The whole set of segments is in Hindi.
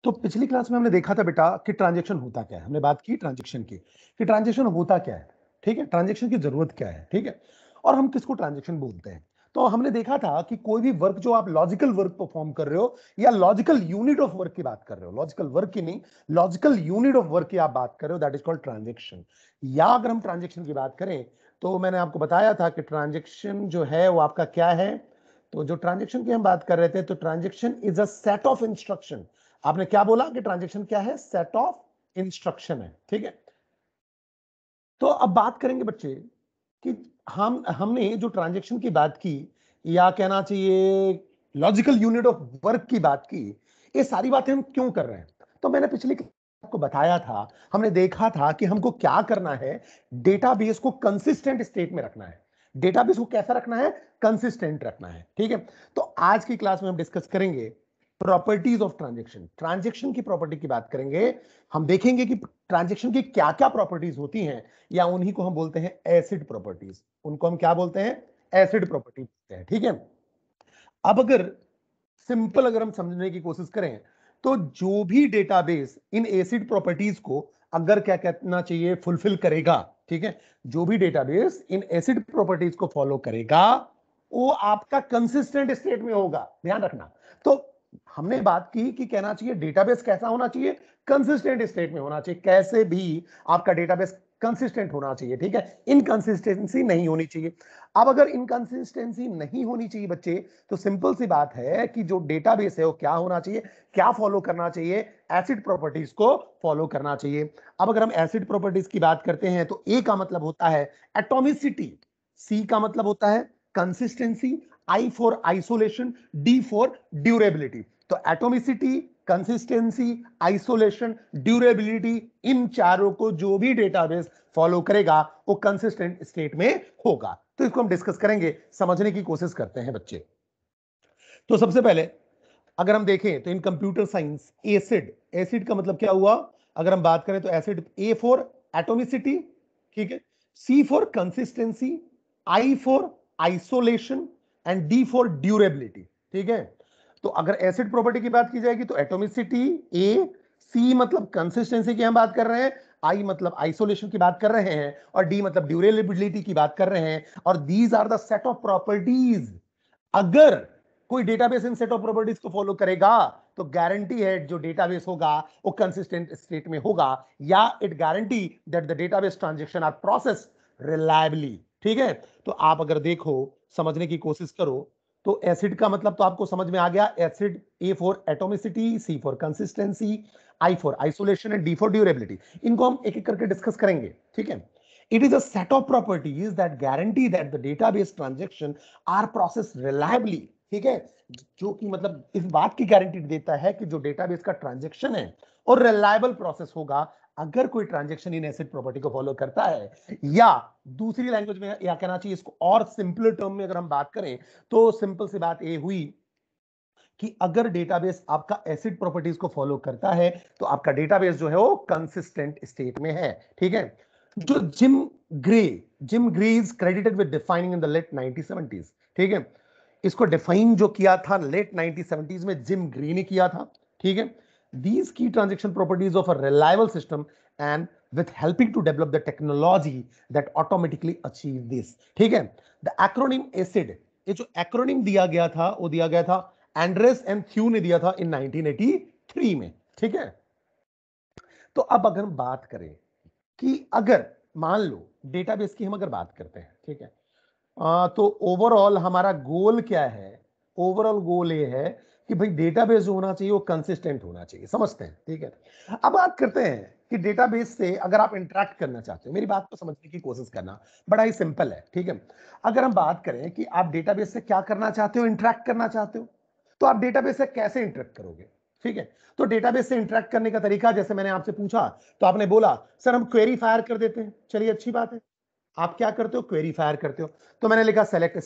तो पिछली क्लास में हमने देखा था बेटा कि ट्रांजैक्शन होता क्या है। हमने बात की ट्रांजैक्शन की कि ट्रांजैक्शन होता क्या है, ठीक है, ट्रांजैक्शन की जरूरत क्या है, ठीक है, और हम किसको ट्रांजैक्शन बोलते हैं। तो हमने देखा था कि कोई भी वर्क जो आप लॉजिकल वर्क परफॉर्म कर रहे हो या लॉजिकल यूनिट ऑफ वर्क की बात कर रहे हो, लॉजिकल वर्क की नहीं, लॉजिकल यूनिट ऑफ वर्क की आप बात कर रहे हो, दैट इज कॉल्ड ट्रांजैक्शन। या अगर हम ट्रांजैक्शन की बात करें तो मैंने आपको बताया था कि ट्रांजैक्शन जो है वो आपका क्या है। तो जो ट्रांजैक्शन की हम बात कर रहे थे, तो transaction is a set of instruction. आपने क्या बोला कि ट्रांजैक्शन क्या है? सेट ऑफ इंस्ट्रक्शन है, ठीक है। तो अब बात करेंगे बच्चे कि हमने जो ट्रांजैक्शन की बात की, या कहना चाहिए लॉजिकल यूनिट ऑफ वर्क की बात की, ये सारी बातें हम क्यों कर रहे हैं? तो मैंने पिछली आपको बताया था, हमने देखा था कि हमको क्या करना है, डेटाबेस को कंसिस्टेंट स्टेट में रखना है। डेटाबेस को कैसा रखना है? कंसिस्टेंट रखना है, ठीक है। तो आज की क्लास में हम डिस्कस करेंगे प्रॉपर्टीज ऑफ ट्रांजैक्शन। ट्रांजैक्शन की प्रॉपर्टी की बात करेंगे। हम देखेंगे कि ट्रांजैक्शन की क्या क्या प्रॉपर्टीज होती हैं, या उन्हीं को हम बोलते हैं एसिड प्रॉपर्टीज। उनको हम क्या बोलते हैं? एसिड प्रॉपर्टी बोलते हैं, ठीक है। अब अगर सिंपल अगर हम समझने की कोशिश करें, तो जो भी डेटाबेस इन एसिड प्रॉपर्टीज को अगर क्या कहना चाहिए फुलफिल करेगा, ठीक है, जो भी डेटाबेस इन एसिड प्रॉपर्टीज को फॉलो करेगा वो आपका कंसिस्टेंट स्टेट में होगा, ध्यान रखना। तो हमने बात की कि कहना चाहिए डेटाबेस कैसा होना चाहिए? कंसिस्टेंट स्टेट में होना चाहिए। कैसे भी आपका डेटाबेस कंसिस्टेंट होना चाहिए, ठीक है, इनकंसिस्टेंसी नहीं होनी चाहिए। अब अगर इनकंसिस्टेंसी नहीं होनी चाहिए बच्चे, तो सिंपल सी बात है कि जो डेटाबेस है वो क्या होना चाहिए, क्या फॉलो करना चाहिए? एसिड प्रॉपर्टीज को फॉलो करना चाहिए। अब अगर हम एसिड प्रॉपर्टीज की बात करते हैं, तो ए का मतलब होता है एटॉमिसिटी, सी का मतलब होता है consistency, I for isolation, D for durability. तो एटॉमिसिटी, कंसिस्टेंसी, आइसोलेशन, ड्यूरेबिलिटी, इन चारों को जो भी डेटाबेस फॉलो करेगा वो कंसिस्टेंट स्टेट में होगा। तो इसको हम डिस्कस करेंगे, समझने की कोशिश करते हैं बच्चे। तो सबसे पहले अगर हम देखें तो इन कंप्यूटर साइंस एसिड, एसिड का मतलब क्या हुआ? अगर हम बात करें तो एसिड, ए फॉर एटॉमिसिटी, ठीक है, C for consistency, I for isolation and D for durability, ठीक है। तो अगर एसिड प्रॉपर्टी की बात की जाएगी तो एटॉमिसिटी ए, सी मतलब कंसिस्टेंसी की हम बात कर रहे हैं, आई मतलब आइसोलेशन की बात कर रहे हैं, और डी मतलब ड्यूरेबिलिटी की बात कर रहे हैं। और these are the set of properties. अगर कोई database in set of properties को फॉलो करेगा तो गारंटी है जो डेटाबेस होगा वो कंसिस्टेंट स्टेट में होगा, या it guarantee that the database transaction are process reliably, ठीक है। तो आप अगर देखो, समझने की कोशिश करो, तो एसिड का मतलब तो आपको समझ में आ गया। Acid, A for atomicity, C for consistency, I for isolation and D for durability. इनको हम एक एक करके डिस्कस करेंगे, ठीक है। It is a set of properties that guarantee that the database transaction are processed reliably, ठीक है, जो कि मतलब इस बात की गारंटी देता है कि जो डेटाबेस का ट्रांजैक्शन है और रिलायबल प्रोसेस होगा अगर कोई ट्रांजैक्शन इन एसिड प्रॉपर्टी को फॉलो करता है। या दूसरी लैंग्वेज में या कहना चाहिए इसको और सिंपल टर्म में अगर हम बात करें, तो सिंपल सी बात ये हुई कि अगर डेटाबेस आपका एसिड प्रॉपर्टीज को फॉलो करता है तो आपका डेटाबेस जो है वो कंसिस्टेंट स्टेट में है, ठीक है। जो Jim Gray is credited with defining in the late 1970s, ठीक है। इसको डिफाइन जो किया था लेट 1970s में जिम ग्रे ने किया था, ठीक है। दीज की transaction properties of a reliable system and with helping to develop the technology that automatically achieve this, ठीक है। द एक्रोनिम एसिड, ये जो एक्रोनिम दिया गया था वो दिया गया था एंड्रेस एंड थ्यू ने दिया था इन 1983 में, ठीक है। तो अब अगर हम बात करें कि अगर मान लो डेटाबेस की हम अगर बात करते हैं, ठीक है, तो ओवरऑल हमारा गोल क्या है? ओवरऑल गोल ये है कि भाई डेटाबेस जो होना चाहिए वो कंसिस्टेंट होना चाहिए, समझते हैं, ठीक है। अब बात करते हैं कि डेटाबेस से अगर आप इंटरेक्ट करना चाहते हो, मेरी बात को समझने की कोशिश करना, बड़ा ही सिंपल है, ठीक है। अगर हम बात करें कि आप डेटाबेस से क्या करना चाहते हो, इंटरेक्ट करना चाहते हो, तो आप डेटाबेस से कैसे इंटरेक्ट करोगे? ठीक है, तो डेटाबेस से इंटरेक्ट करने का तरीका, जैसे मैंने आपसे पूछा तो आपने बोला सर हम क्वेरी फायर कर देते हैं, चलिए अच्छी बात है। आप क्या करते हो? क्वेरी फायर करते हो। तो मैंने लिखा सेलेक्ट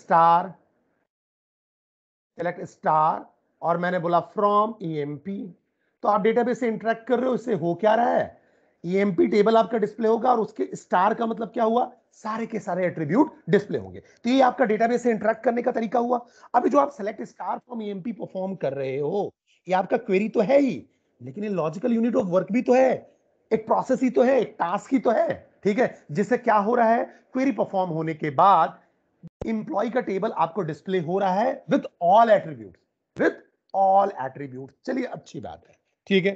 स्टार और मैंने बोला फ्रॉम ईएमपी। तो आप डेटाबेस से इंटरेक्ट कर रहे हो, इससे हो क्या रहा है? ईएमपी टेबल आपका डिस्प्ले होगा और उसके स्टार का मतलब क्या हुआ? सारे के सारे एट्रीब्यूट डिस्प्ले होंगे। तो ये आपका डेटाबेस से इंटरेक्ट करने का तरीका हुआ। अभी जो आप select star from EMP perform कर रहे हो, ये आपका क्वेरी तो है ही, लेकिन ये लॉजिकल यूनिट ऑफ वर्क भी तो है, एक प्रोसेस ही तो है, एक टास्क ही तो है, ठीक है, जिससे क्या हो रहा है, क्वेरी परफॉर्म होने के बाद इंप्लॉय का टेबल आपको डिस्प्ले हो रहा है with all attributes, with all attributes. चलिए अच्छी बात है, ठीक है।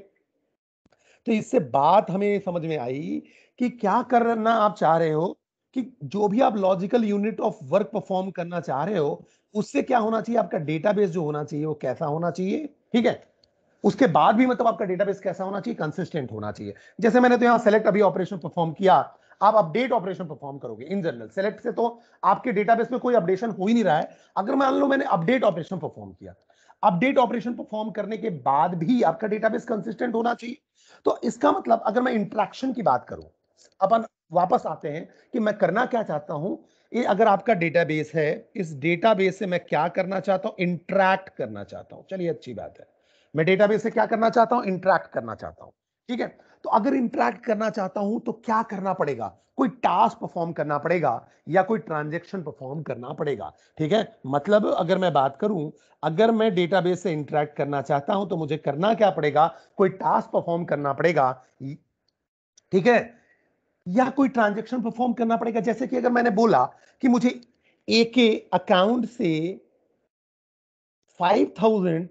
तो इससे बात हमें समझ में आई कि क्या करना आप चाह रहे हो, कि जो भी आप logical unit of work perform करना चाह रहे हो, उससे क्या होना चाहिए, आपका डेटाबेस जो होना चाहिए वो कैसा होना चाहिए, ठीक है। उसके बाद भी मतलब आपका डेटाबेस कैसा होना चाहिए, कंसिस्टेंट होना चाहिए। जैसे मैंने तो यहां सेलेक्ट अभी ऑपरेशन परफॉर्म किया, आप अपडेट ऑपरेशन परफॉर्म करोगे इन जनरल, सेलेक्ट से तो आपके डेटाबेस में कोई अपडेशन हो ही नहीं रहा है। अगर मान लो मैंने अपडेट ऑपरेशन परफॉर्म किया, अपडेट ऑपरेशन परफॉर्म करने के बाद भी आपका डेटाबेस कंसिस्टेंट होना चाहिए। तो इसका मतलब अगर मैं इंटरेक्शन की बात करूं, अपन वापस आते हैं कि मैं करना क्या चाहता हूं। ये अगर आपका डेटाबेस है, इस डेटाबेस से मैं क्या करना चाहता हूं, इंटरैक्ट करना चाहता हूं। चलिए अच्छी बात है, मैं डेटाबेस से क्या करना चाहता हूं, इंटरैक्ट करना चाहता हूं, ठीक है। तो अगर इंटरैक्ट करना चाहता हूं तो क्या करना पड़ेगा, कोई टास्क परफॉर्म करना पड़ेगा या कोई ट्रांजैक्शन परफॉर्म करना पड़ेगा, ठीक है। मतलब अगर मैं बात करूं, अगर मैं डेटाबेस से इंटरैक्ट करना चाहता हूं तो मुझे करना क्या पड़ेगा, कोई टास्क परफॉर्म करना पड़ेगा, ठीक है, या कोई ट्रांजैक्शन परफॉर्म करना पड़ेगा। जैसे कि अगर मैंने बोला कि मुझे ए के अकाउंट से 5000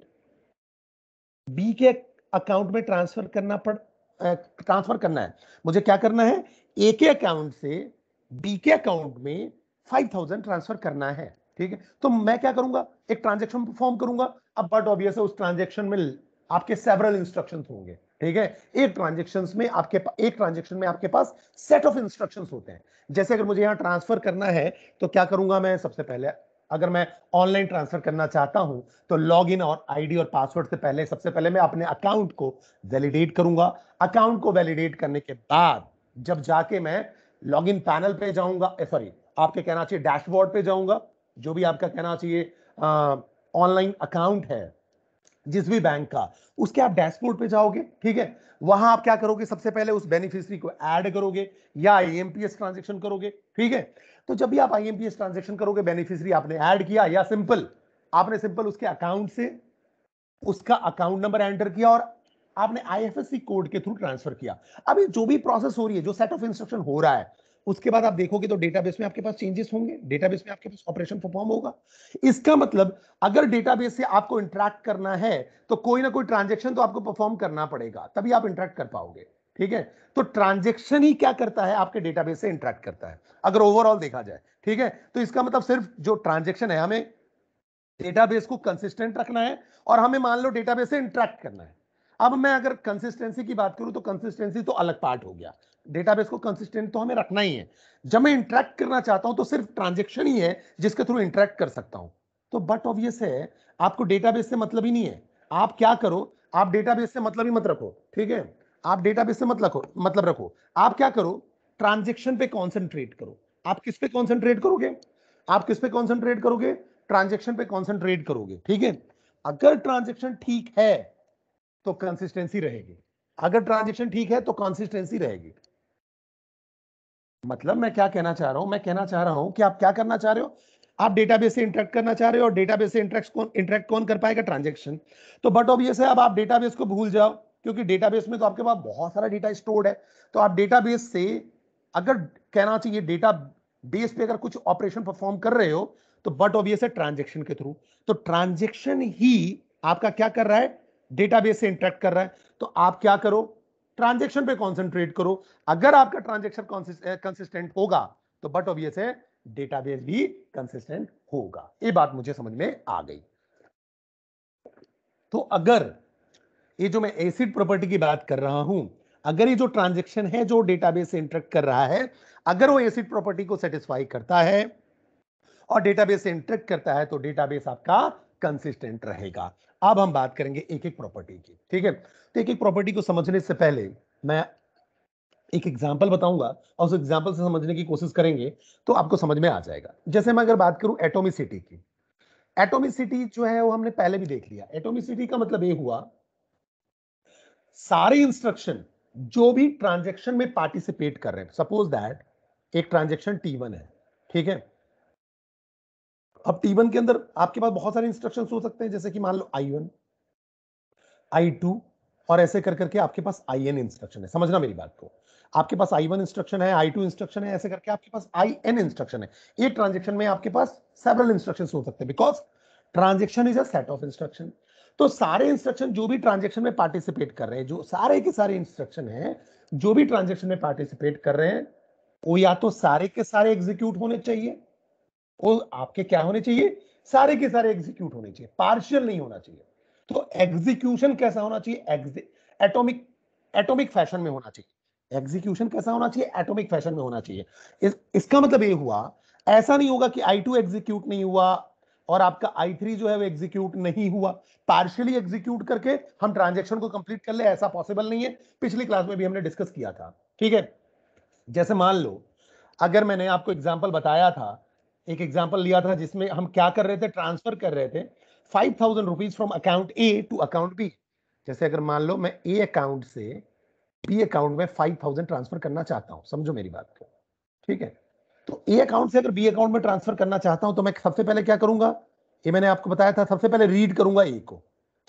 बी के अकाउंट में ट्रांसफर करना है, मुझे क्या करना है, ए के अकाउंट से बी के अकाउंट में 5000 ट्रांसफर करना है, ठीक है। तो मैं क्या करूंगा, एक ट्रांजैक्शन परफॉर्म करूंगा। अब बट ऑब्वियस है, उस ट्रांजैक्शन में आपके सेवरल इंस्ट्रक्शंस होंगे, ठीक है। एक ट्रांजैक्शन में आपके पास सेट ऑफ इंस्ट्रक्शंस होते हैं। जैसे अगर मुझे यहां ट्रांसफर करना है तो क्या करूंगा मैं, सबसे पहले अगर मैं ऑनलाइन ट्रांसफर करना चाहता हूं तो लॉग इन और आईडी और पासवर्ड से पहले सबसे पहले मैं अपने अकाउंट को वैलिडेट करूंगा। अकाउंट को वैलिडेट करने के बाद जब जाके मैं लॉग इन पैनल पे जाऊंगा, सॉरी आपके कहना चाहिए डैशबोर्ड पे जाऊंगा, जो भी आपका कहना चाहिए ऑनलाइन अकाउंट है जिस भी बैंक का, उसके आप डैशबोर्ड पे जाओगे, ठीक है। वहां आप क्या करोगे, सबसे पहले उस बेनिफिशियरी को ऐड करोगे या आईएमपीएस ट्रांजैक्शन करोगे, ठीक है। तो जब भी आप आईएमपीएस ट्रांजैक्शन करोगे, बेनिफिशियरी आपने ऐड किया या आपने सिंपल उसके अकाउंट से उसका अकाउंट नंबर एंटर किया और आपने आईएफएससी कोड के थ्रू ट्रांसफर किया। अभी जो भी प्रोसेस हो रही है, जो सेट ऑफ इंस्ट्रक्शन हो रहा है, उसके बाद आप देखोगे तो डेटाबेस में आपके पास चेंजेस होंगे, डेटाबेस में आपके पास ऑपरेशन परफॉर्म होगा। इसका मतलब अगर डेटाबेस से आपको इंटरैक्ट करना है तो कोई ना कोई ट्रांजैक्शन तो आपको परफॉर्म करना पड़ेगा, तभी आप इंटरैक्ट कर पाओगे, ठीक है। तो ट्रांजैक्शन ही क्या करता है, आपके डेटाबेस से इंटरैक्ट करता है, अगर ओवरऑल देखा जाए, ठीक है। तो इसका मतलब सिर्फ जो ट्रांजैक्शन है, हमें डेटाबेस को कंसिस्टेंट रखना है और हमें मान लो डेटाबेस से इंटरैक्ट करना है। अब मैं अगर कंसिस्टेंसी की बात करूं तो कंसिस्टेंसी तो अलग पार्ट हो गया, डेटाबेस को कंसिस्टेंट तो हमें रखना ही है। जब मैं इंटरैक्ट करना चाहता हूं तो सिर्फ ट्रांजैक्शन ही है जिसके थ्रू इंटरैक्ट कर सकता हूं। तो बट ऑब्वियस है, आपको डेटाबेस से मतलब ही नहीं है। आप क्या करो, आप डेटाबेस से मतलब ही मत रखो, ठीक है। आप डेटाबेस से मतलब रखो, आप क्या करो, ट्रांजैक्शन पे कॉन्सेंट्रेट करो। आप किस पे कॉन्सेंट्रेट करोगे, आप किस पे कॉन्सेंट्रेट करोगे, ट्रांजैक्शन पे कॉन्सेंट्रेट करोगे, ठीक है। अगर ट्रांजैक्शन ठीक है तो कंसिस्टेंसी रहेगी, अगर ट्रांजैक्शन ठीक है तो कंसिस्टेंसी रहेगी। मतलब मैं क्या कहना चाह रहा हूं, मैं कहना चाह रहा हूं कि आप क्या करना चाह रहे हो, आप डेटाबेस से इंटरेक्ट करना चाह रहे हो और डेटाबेस से इंटरेक्ट कौन कर पाएगा, ट्रांजैक्शन। तो बट ऑब्वियस है, अब आप डेटाबेस को भूल जाओ, क्योंकि डेटाबेस में तो आपके पास बहुत सारा डेटा स्टोर्ड है। तो आप डेटाबेस से, अगर कहना चाहिए डेटा बेस पे अगर कुछ ऑपरेशन परफॉर्म कर रहे हो तो बट ऑब्वियस है ट्रांजैक्शन के थ्रू। तो ट्रांजैक्शन ही आपका क्या कर रहा है, डेटाबेस से इंटरेक्ट कर रहा है। तो आप क्या करो, ट्रांजैक्शन पे कॉन्सेंट्रेट करो। अगर आपका ट्रांजैक्शन कंसिस्टेंट होगा तो बट ऑब्वियस है डेटाबेस भी कंसिस्टेंट होगा। ये बात मुझे समझ में आ गई। तो अगर ये जो मैं एसिड प्रॉपर्टी की बात कर रहा हूं, अगर ये जो ट्रांजैक्शन है जो डेटाबेस से इंटरेक्ट कर रहा है, अगर वो एसिड प्रॉपर्टी को सेटिस्फाई करता है और डेटाबेस से इंटरेक्ट करता है तो डेटाबेस आपका कंसिस्टेंट रहेगा। अब हम बात करेंगे एक एक प्रॉपर्टी की, ठीक है। तो एक एक प्रॉपर्टी को समझने से पहले मैं एक एग्जाम्पल बताऊंगा और उस एग्जाम्पल से समझने की कोशिश करेंगे तो आपको समझ में आ जाएगा। जैसे मैं अगर बात करूं एटॉमिसिटी की, एटॉमिसिटी जो है वो हमने पहले भी देख लिया। एटॉमिसिटी का मतलब ये हुआ, सारे इंस्ट्रक्शन जो भी ट्रांजैक्शन में पार्टिसिपेट कर रहे हैं, सपोज दैट एक ट्रांजैक्शन T1 है, ठीक है। अब T1 के अंदर आपके पास बहुत सारे इंस्ट्रक्शंस हो सकते हैं, जैसे कि मान लो I1, I2 और ऐसे कर करके आपके पास IN इंस्ट्रक्शन है। समझना मेरी बात को, आपके पास I1 इंस्ट्रक्शन है, I2 इंस्ट्रक्शन है, ऐसे करके आपके पास IN इंस्ट्रक्शन है। एक ट्रांजेक्शन में आपके पास सेवरल इंस्ट्रक्शंस हो सकते हैं, because transaction is a set of instruction. तो सारे इंस्ट्रक्शन जो भी ट्रांजेक्शन में पार्टिसिपेट कर रहे हैं, जो सारे के सारे इंस्ट्रक्शन हैं जो भी ट्रांजेक्शन में पार्टिसिपेट कर रहे हैं, वो या तो सारे के सारे एग्जीक्यूट होने चाहिए, वो आपके क्या होने चाहिए, सारे के सारे एग्जीक्यूट होने चाहिए, पार्शियल नहीं होना चाहिए। तो एग्जीक्यूशन कैसा होना चाहिए, एटॉमिक एटॉमिक फैशन में होना चाहिए। एग्जीक्यूशन कैसा होना चाहिए, एटॉमिक फैशन में होना चाहिए। इसका मतलब ये हुआ, ऐसा नहीं होगा कि I2 एग्जीक्यूट नहीं हुआ और आपका I3 जो है वो एग्जीक्यूट नहीं हुआ, पार्शियली एग्जीक्यूट करके हम ट्रांजेक्शन को कंप्लीट कर ले, ऐसा पॉसिबल नहीं है। पिछली क्लास में भी हमने डिस्कस किया था, ठीक है। जैसे मान लो, अगर मैंने आपको एग्जांपल बताया था, एक एग्जांपल लिया था जिसमें हम क्या कर रहे थे, ट्रांसफर कर रहे थे 5,000 rupees from account A to account B. जैसे अगर मान लो मैं ए अकाउंट से बी अकाउंट में 5,000 ट्रांसफर करना चाहता हूं, समझो मेरी बात को, ठीक है। तो ए अकाउंट से अगर बी अकाउंट में ट्रांसफर करना चाहता हूं तो मैं सबसे पहले क्या करूंगा, ये मैंने आपको बताया था, सबसे पहले रीड करूंगा ए को,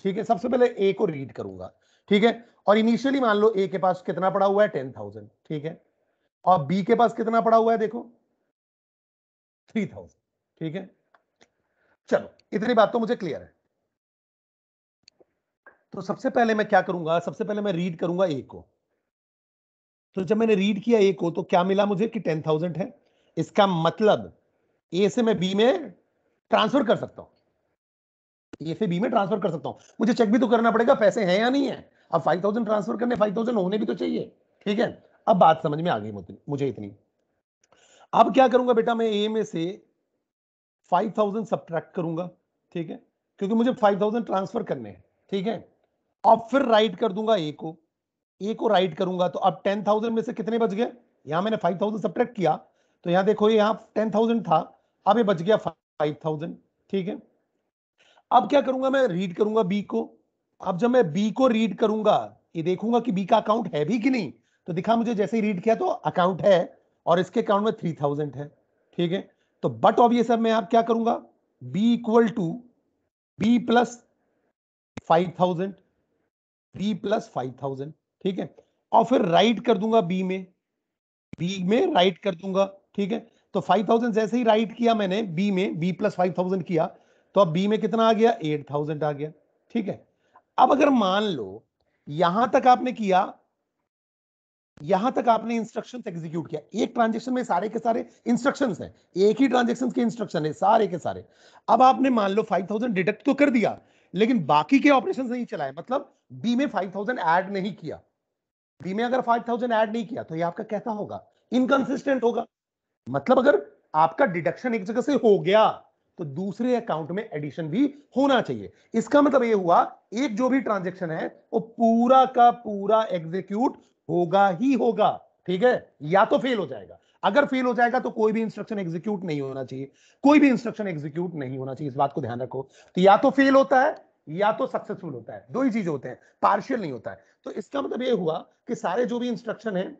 ठीक है। सबसे पहले ए को रीड करूंगा, ठीक है। और इनिशियली मान लो ए के पास कितना पड़ा हुआ है, 10,000, ठीक है। और बी के पास कितना पड़ा हुआ है, देखो 3,000, ठीक है। चलो इतनी बात तो मुझे क्लियर है। तो सबसे पहले मैं क्या करूंगा, सबसे पहले मैं रीड करूंगा ए को। तो जब मैंने रीड किया ए को तो क्या मिला मुझे कि 10,000 है। इसका मतलब ए से मैं बी में ट्रांसफर कर सकता हूं, ए से बी में ट्रांसफर कर सकता हूं। मुझे चेक भी तो करना पड़ेगा पैसे हैं या नहीं है। अब 5,000 ट्रांसफर करने, 5,000 होने भी तो चाहिए, ठीक है। अब बात समझ में आ गई मुझे इतनी। अब क्या करूंगा बेटा, मैं ए में से 5,000 सब्ट्रैक्ट करूंगा, ठीक है, क्योंकि मुझे 5,000 ट्रांसफर करने हैं, ठीक है। अब फिर राइट कर दूंगा ए को राइट करूंगा। तो अब 10,000 में से कितने बच गए, यहां मैंने 5,000 सब्ट्रैक्ट किया, तो यहां देखो यहां 10,000 था, अब ये बच गया 5,000, ठीक है। अब क्या करूंगा, मैं रीड करूंगा बी को। अब जब मैं बी को रीड करूंगा, ये देखूंगा कि बी का अकाउंट है भी कि नहीं। तो दिखा मुझे जैसे ही रीड किया तो अकाउंट है और इसके अकाउंट में 3,000 है, ठीक है। तो बट ऑब्वियस मैं आप क्या करूंगा, B equal to B plus 5,000, B plus 5,000, ठीक है। और फिर राइट कर दूंगा बी में राइट कर दूंगा, ठीक है। तो 5,000 जैसे ही राइट किया मैंने बी में, बी प्लस 5,000 किया, तो अब बी में कितना आ गया, 8,000 आ गया, ठीक है। अब अगर मान लो यहां तक आपने किया, यहां तक आपने इंस्ट्रक्शंस एग्जीक्यूट किया, एक ट्रांजेक्शन में सारे के सारे इंस्ट्रक्शंस हैं, एक ही ट्रांजेक्शन के इंस्ट्रक्शन है सारे के सारे। अब आपने मान लो 5,000 डिडक्ट तो कर दिया, लेकिन बाकी के ऑपरेशंस नहीं चलाए, मतलब बी में 5,000 ऐड नहीं किया। बी में अगर 5,000 ऐड नहीं किया तो ये आपका कैसा होगा, इनकंसिस्टेंट होगा। मतलब अगर आपका डिडक्शन एक जगह से हो गया तो दूसरे अकाउंट में एडिशन भी होना चाहिए। इसका मतलब ये हुआ, एक जो भी ट्रांजेक्शन है वो पूरा का पूरा एग्जीक्यूट होगा ही होगा, ठीक है। या तो फेल हो जाएगा, अगर फेल हो जाएगा तो कोई भी इंस्ट्रक्शन एग्जीक्यूट नहीं होना चाहिए, कोई भी इंस्ट्रक्शन एग्जीक्यूट नहीं होना चाहिए, इस बात को ध्यान रखो। तो या तो फेल होता है या तो सक्सेसफुल होता है, दो ही चीजें होते हैं, पार्शियल नहीं होता है। तो इसका मतलब ये हुआ कि सारे जो भी इंस्ट्रक्शन है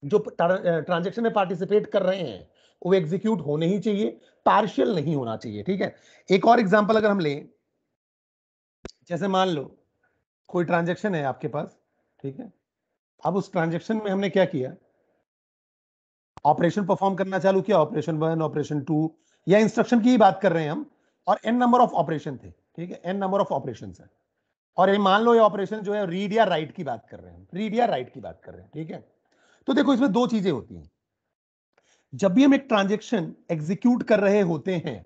जो ट्रांजेक्शन में पार्टिसिपेट कर रहे हैं वो एग्जीक्यूट होने ही चाहिए, पार्शियल नहीं होना चाहिए, ठीक है। एक और एग्जांपल अगर हम लें, जैसे मान लो कोई ट्रांजेक्शन है आपके पास, ठीक है। अब उस ट्रांजेक्शन में हमने क्या किया, ऑपरेशन परफॉर्म करना चालू किया, ऑपरेशन 1, ऑपरेशन 2, या इंस्ट्रक्शन की ही बात कर रहे हैं हम, और एन नंबर ऑफ ऑपरेशन थे, ठीक है, एन नंबर ऑफ ऑपरेशन है। और ये मान लो ये ऑपरेशन जो है रीड या राइट की बात कर रहे हैं, रीड या राइट की बात कर रहे हैं, ठीक है। तो देखो इसमें दो चीजें होती हैं, जब भी हम एक ट्रांजेक्शन एग्जीक्यूट कर रहे होते हैं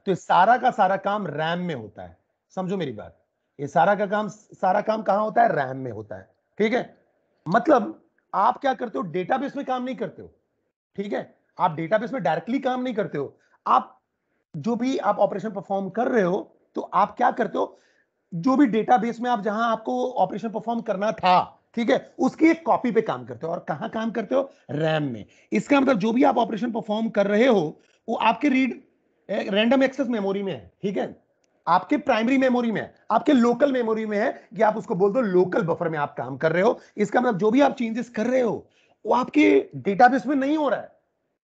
तो ये सारा का सारा काम रैम में होता है, समझो मेरी बात। ये सारा काम कहां होता है, रैम में होता है, ठीक है। मतलब आप क्या करते हो, डेटाबेस में काम नहीं करते हो, ठीक है। आप डेटाबेस में डायरेक्टली काम नहीं करते हो, आप जो भी आप ऑपरेशन परफॉर्म कर रहे हो तो आप क्या करते हो, जो भी डेटाबेस में आप जहां आपको ऑपरेशन परफॉर्म करना था, ठीक है, उसकी एक कॉपी पे काम करते हो। और कहां काम करते हो, रैम में। इसका मतलब जो भी आप ऑपरेशन परफॉर्म कर रहे हो वो आपके रैंडम एक्सेस मेमोरी में है, ठीक है, आपके प्राइमरी मेमोरी में है, आपके लोकल मेमोरी में है, कि आप उसको बोल दो लोकल बफर में आप काम कर रहे हो। इसका मतलब जो भी आप चेंजेस कर रहे हो वो आपके डेटाबेस में नहीं हो रहा है,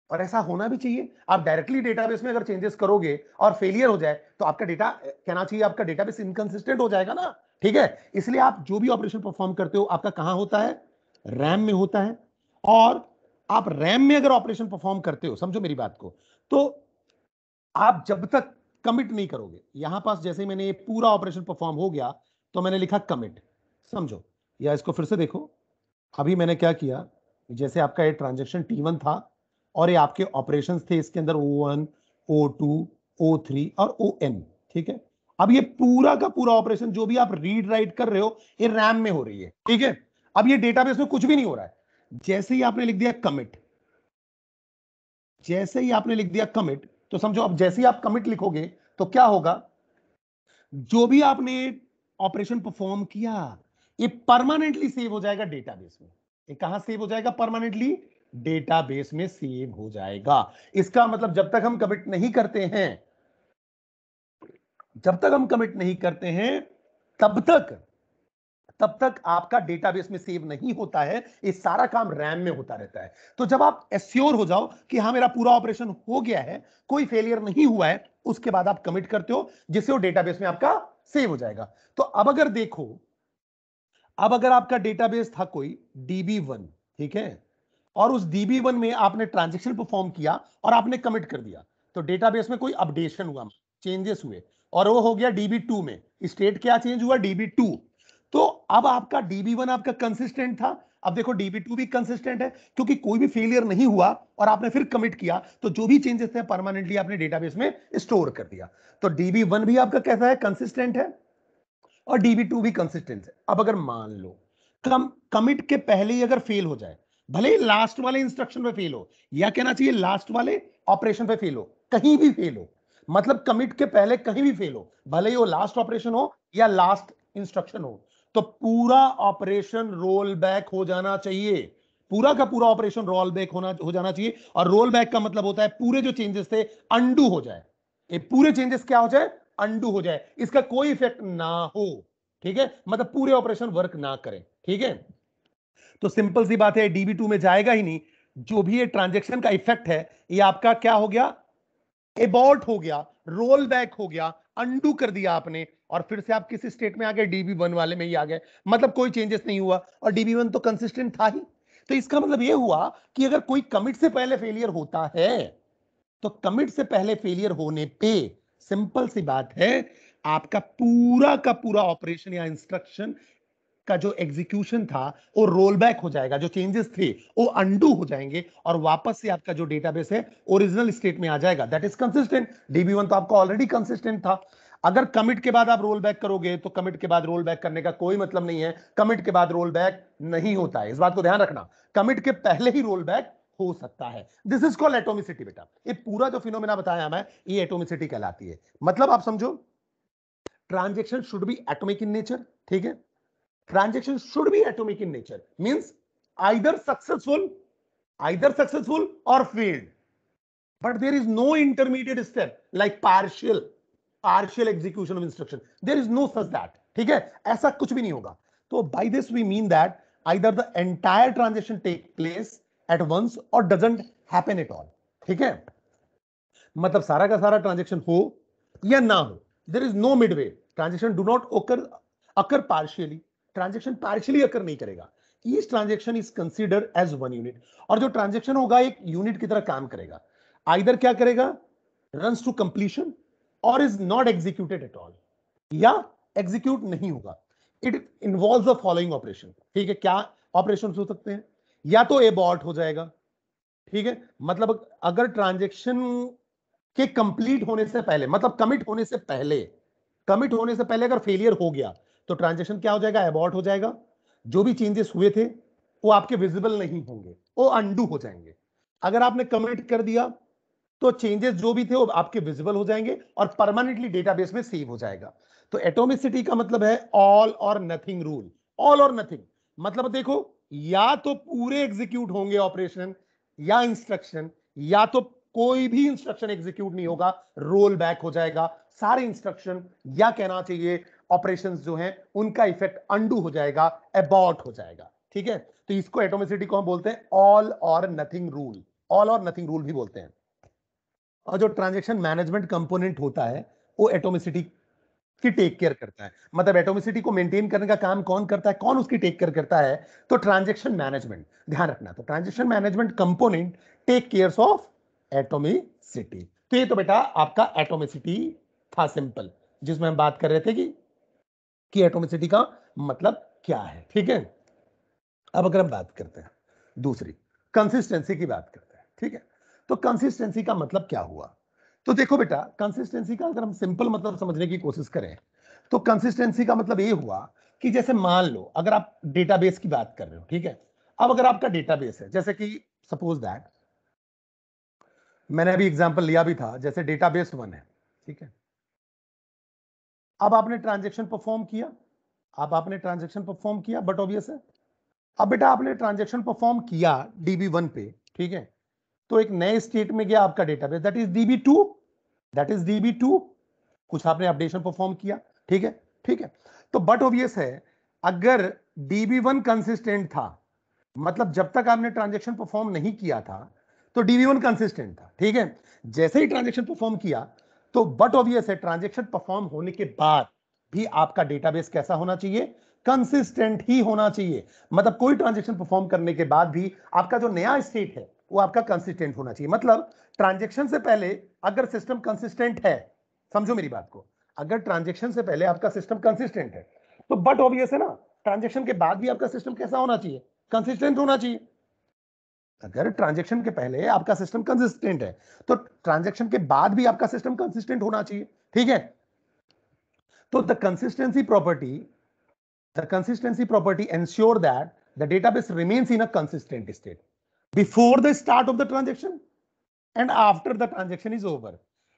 और ऐसा होना भी चाहिए। आप डायरेक्टली डेटाबेस में अगर चेंजेस करोगे और फेलियर हो जाए तो आपका डेटा कहना चाहिए, आपका डेटाबेस इनकंसिस्टेंट हो जाएगा ना, ठीक है, इसलिए आप जो भी ऑपरेशन परफॉर्म करते हो आपका कहां होता है, रैम में होता है। और आप रैम में अगर ऑपरेशन परफॉर्म करते हो, समझो मेरी बात को, तो आप जब तक कमिट नहीं करोगे, यहां पास जैसे ही मैंने ये पूरा ऑपरेशन परफॉर्म हो गया तो मैंने लिखा कमिट, समझो, या इसको फिर से देखो। अभी मैंने क्या किया, जैसे आपका ये ट्रांजैक्शन T1 था और ये आपके ऑपरेशंस थे, इसके अंदर O1, O2, O3 और ON, ठीक है। अब ये पूरा का पूरा ऑपरेशन जो भी आप रीड राइट कर रहे हो ये रैम में हो रही है, ठीक है। अब ये डेटाबेस में कुछ भी नहीं हो रहा है। जैसे ही आपने लिख दिया कमिट, जैसे ही आपने लिख दिया कमिट, तो समझो अब जैसे ही आप कमिट लिखोगे तो क्या होगा, जो भी आपने ऑपरेशन परफॉर्म किया ये परमानेंटली सेव हो जाएगा डेटाबेस में। ये कहां सेव हो जाएगा, परमानेंटली डेटाबेस में सेव हो जाएगा। इसका मतलब जब तक हम कमिट नहीं करते हैं, जब तक हम कमिट नहीं करते हैं तब तक आपका डेटाबेस में सेव नहीं होता है। ये सारा काम रैम में होता रहता है। तो जब आप एश्योर हो जाओ कि हाँ मेरा पूरा ऑपरेशन हो गया है, कोई फेलियर नहीं हुआ है, उसके बाद आप कमिट करते हो जिससे वो डेटाबेस में आपका सेव हो जाएगा। तो अब अगर देखो, अब अगर आपका डेटाबेस था कोई DB1, ठीक है, और उस DB1 में आपने ट्रांजैक्शन परफॉर्म किया और आपने कमिट कर दिया, तो डेटाबेस में कोई अपडेशन हुआ, चेंजेस हुए, और वो हो गया DB2 में, स्टेट क्या चेंज हुआ, DB2। तो अब आपका DB1 आपका कंसिस्टेंट था, अब देखो DB2 भी कंसिस्टेंट है, क्योंकि कोई भी फेलियर नहीं हुआ और आपने फिर कमिट किया, तो जो भी चेंजेस थे परमानेंटली आपने डेटाबेस में स्टोर कर दिया। तो DB1 भी आपका कैसा है, कंसिस्टेंट है, और DB2 भी कंसिस्टेंट है। अब अगर मान लो कमिट के पहले ही अगर फेल हो जाए, भले ही लास्ट वाले इंस्ट्रक्शन पे फेल हो, या कहना चाहिए लास्ट वाले ऑपरेशन पे फेल हो, कहीं भी फेल हो, मतलब कमिट के पहले कहीं भी फेल हो, भले ही वो लास्ट ऑपरेशन हो या लास्ट इंस्ट्रक्शन हो, तो पूरा ऑपरेशन रोल बैक हो जाना चाहिए। पूरा का पूरा ऑपरेशन रोल बैक हो जाना चाहिए। और रोल बैक का मतलब होता है पूरे जो चेंजेस थे अंडू हो जाए। ये पूरे चेंजेस क्या हो जाए, अंडू हो जाए, इसका कोई इफेक्ट ना हो, ठीक है, मतलब पूरे ऑपरेशन वर्क ना करें, ठीक है। तो सिंपल सी बात है, DB2 में जाएगा ही नहीं। जो भी ये ट्रांजेक्शन का इफेक्ट है ये आपका क्या हो गया, एबॉर्ट हो गया, रोल बैक हो गया, अंडू कर दिया आपने, और फिर से आप किस स्टेट में आ गए, DB1 वाले में ही आ गए, मतलब कोई चेंजेस नहीं हुआ, और DB1 तो कंसिस्टेंट था ही। तो इसका मतलब यह हुआ कि अगर कोई कमिट से पहले फेलियर होता है, तो कमिट से पहले फेलियर होने पे सिंपल सी बात है, आपका पूरा का पूरा ऑपरेशन या इंस्ट्रक्शन का जो एग्जीक्यूशन था वो रोल बैक हो जाएगा, जो चेंजेस थे वो अंडू हो जाएंगे, और वापस से आपका जो डेटाबेस है ओरिजिनल स्टेट में आ जाएगा। That is consistent. DB1 तो आपका ऑलरेडी कंसिस्टेंट था। अगर कमिट के बाद आप रोल बैक करोगे तो कमिट के बाद रोल बैक करने का कोई मतलब नहीं है, कमिट के बाद रोल बैक नहीं होता है, इस बात को ध्यान रखना। कमिट के पहले ही रोल बैक हो सकता है। दिस इज कॉल्ड एटोमिसिटी बेटा। ये पूरा जो फिनोमेना बताया मैं, ये एटोमिसिटी कहलाती है। मतलब आप समझो, transaction should be atomic in nature, ठीक है। Transaction should be atomic in nature, means either successful or failed, but there is no intermediate step like partial execution of instruction. There is no such that, ठीक है, ऐसा कुछ भी नहीं होगा। तो by this we mean that either the entire transaction take place at once or doesn't happen at all, ठीक है, मतलब सारा का सारा ट्रांजेक्शन हो या ना हो, there is no midway. Transaction do not occur partially, transaction partially occur नहीं करेगा। Each transaction is considered as one unit, और जो ट्रांजेक्शन होगा एक यूनिट की तरह काम करेगा। आइदर क्या करेगा, रन्स टू कंप्लीशन और is not executed at all, या एग्जीक्यूट नहीं होगा। It involves the following operation, ठीक है, क्या ऑपरेशन हो सकते हैं, या तो एबॉर्ट हो जाएगा, ठीक है, मतलब अगर ट्रांजेक्शन के कंप्लीट होने से पहले, मतलब कमिट होने से पहले अगर फेलियर हो गया तो ट्रांजेक्शन क्या हो जाएगा, अबॉर्ट हो जाएगा। जो भी चेंजेस हुए थे वो आपके विजिबल नहीं होंगे, वो अंडू हो जाएंगे। अगर आपने कमिट कर दिया तो चेंजेस जो भी थे वो आपके विजिबल हो जाएंगे और परमानेंटली डेटाबेस में सेव हो जाएगा। तो एटॉमिसिटी का मतलब है ऑल और नथिंग रूल। ऑल और नथिंग मतलब देखो, या तो पूरे एग्जीक्यूट होंगे ऑपरेशन या इंस्ट्रक्शन, या तो कोई भी इंस्ट्रक्शन एग्जीक्यूट नहीं होगा, रोल बैक हो जाएगा सारे इंस्ट्रक्शन, या कहना चाहिए ऑपरेशंस जो हैं उनका इफेक्ट अंडू हो जाएगा, अबॉर्ट हो जाएगा, ठीक है। तो इसको एटॉमिसिटी को हम बोलते हैं ऑल और नथिंग रूल, ऑल और नथिंग रूल भी बोलते हैं। और जो ट्रांजैक्शन मैनेजमेंट कंपोनेंट होता है वो एटॉमिसिटी की टेक केयर करता है, मतलब एटोमिसिटी को मेंटेन करने का काम कौन करता है, कौन उसकी टेक केयर करता है, तो ट्रांजैक्शन मैनेजमेंट। ध्यान रखना, तो transaction management component take care of atomicity. तो ये तो बेटा आपका एटोमिसिटी था सिंपल, जिसमें हम बात कर रहे थे कि एटोमिसिटी का मतलब क्या है। ठीक है, अब अगर हम बात करते हैं दूसरी कंसिस्टेंसी की बात करते हैं। ठीक है, तो कंसिस्टेंसी का मतलब क्या हुआ, तो देखो बेटा कंसिस्टेंसी का अगर हम सिंपल मतलब समझने की कोशिश करें तो कंसिस्टेंसी का मतलब ये हुआ कि जैसे मान लो अगर आप डेटाबेस की बात कर रहे हो, ठीक है, अब अगर आपका डेटाबेस है, जैसे कि सपोज दैट मैंने अभी एग्जांपल लिया भी था, जैसे डेटाबेस 1 है, ठीक है, अब आपने ट्रांजैक्शन परफॉर्म किया, अब आपने ट्रांजैक्शन परफॉर्म किया, बट ऑब्वियस है अब बेटा आपने ट्रांजैक्शन परफॉर्म किया DB1 पे, ठीक है, तो एक नए स्टेट में गया आपका database, that is DB2, that is DB2, कुछ आपने अपडेशन परफॉर्म किया, ठीक है, ठीक है, तो बट ऑब्वियस है अगर DB1 कंसिस्टेंट था, मतलब जब तक आपने ट्रांजैक्शन परफॉर्म नहीं किया था तो DB1 कंसिस्टेंट था, ठीक है, जैसे ही ट्रांजैक्शन परफॉर्म किया तो बट ऑब्वियस है ट्रांजैक्शन परफॉर्म होने के बाद भी आपका डेटाबेस कैसा होना चाहिए, कंसिस्टेंट ही होना चाहिए, मतलब कोई ट्रांजैक्शन परफॉर्म करने के बाद भी आपका जो नया स्टेट है वो आपका कंसिस्टेंट होना चाहिए, मतलब ट्रांजैक्शन से पहले अगर सिस्टम कंसिस्टेंट है, समझो मेरी बात को, अगर ट्रांजैक्शन से पहले आपका सिस्टम कंसिस्टेंट है तो बट ऑब्वियस है ना ट्रांजैक्शन के बाद भी आपका सिस्टम कैसा होना चाहिए, कंसिस्टेंट होना चाहिए। अगर ट्रांजैक्शन के पहले आपका सिस्टम कंसिस्टेंट है तो ट्रांजैक्शन के बाद भी आपका सिस्टम कंसिस्टेंट होना चाहिए, ठीक है, तो the consistency property ensure that the database remains in a consistent state before the start of the transaction and after the transaction is over।